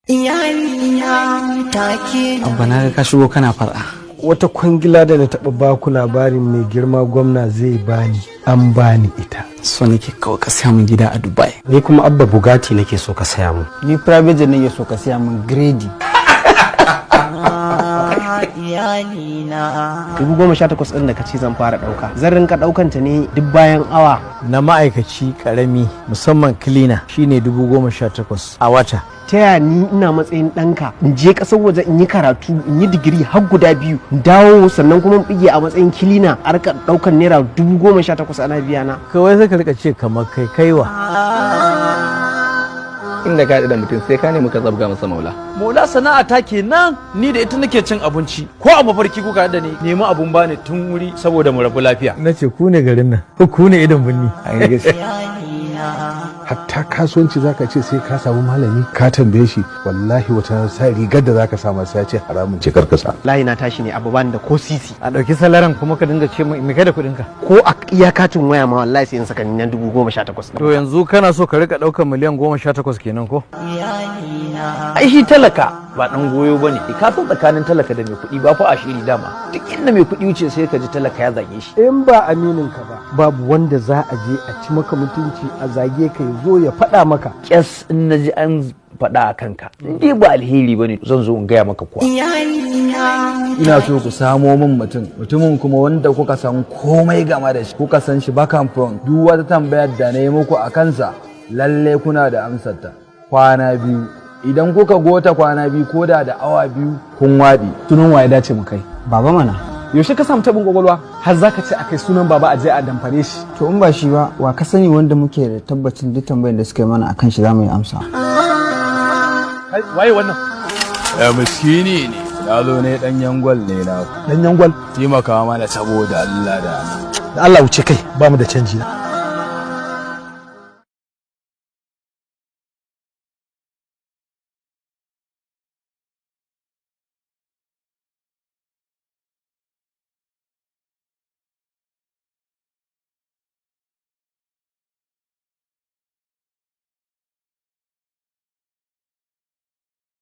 Iyalina take. Abba na ga ka shigo kana fara. Wata kwangila da na taɓa baku labarin mai girma gwamna zai bani, an bani ita. So nake kawai ka saya min gida a Dubai. Ni kuma Abba Bugatti nake so ka saya mun. Ni private jet nake so ka saya min grade. Iyalina 18,000 ɗin da kace zan fara ɗauka. Zan rinka ɗaukan ta ne duk bayan awa. Na ma'aikaci karami musamman cleaner shine 18,000 a wata. Ta yaya ni ina matsayin ɗanka in je ƙasar waje in yi karatu in yi digiri har guda 2 in dawo sannan kuma in bige a matsayin kilina a rika ɗaukan naira 18,000 ana biya na. Kawai sai ka rika ce kamar kai kaiwa. Inda ka da mutum sai ka nemi ka zabga masa maula. Maula sana'a ta kenan, ni da ita nake cin abinci ko a mafarki kuka da ni nemi abun bani tun wuri saboda mu rabu lafiya. Na ce ku ne garin nan ko ku ne idan binni. Hatta kasuwanci zaka ce sai ka samu malami ka tambaye shi, wallahi wata sa rigar da zaka samu sai ya ce haramun ce karkasa. Layi na tashi ne abu bani da ko sisi. A ɗauki salaran kuma ka dinga ce me kai da kuɗin ka. Ko a iyakacin waya ma wallahi sai in saka ni 18,000. To yanzu kana so ka rika ɗaukar miliyan 18 kenan ko? Ai shi talaka ba dan goyo bane. Ka san tsakanin talaka da mai kuɗi ba fa a shiri dama. Duk inda mai kuɗi wuce sai ka ji talaka ya zage shi. In ba aminin ka ba babu wanda za a je a ci maka mutunci a zage ka ya zo ya faɗa maka. Kyas in naji an faɗa a kanka. Dai ba alheri bane zan zo in gaya maka kuwa. Ina so ku samo min mutumin kuma wanda kuka san komai game da shi, kuka san shi bakan front. Duk wata tambayar da na yi muku a kansa lalle kuna da amsarta. Kwana 2 idan kuka gota kwana 2 ko da awa 2 kun waɗi. Sunan waye dace mu kai? Baba mana. Yaushe ka samu tabin kwakwalwa har zaka ce akai sunan baba a je a damfare shi? To in ba shi ba wa ka sani wanda muke da tabbacin duk tambayar da suka yi mana akan shi za mu yi amsa. Waye wannan? Miskini ne. Yalo ne dan yangwal ne na. Dan yangwal? Taimaka mana saboda Allah da Allah wuce kai ba mu da canji na.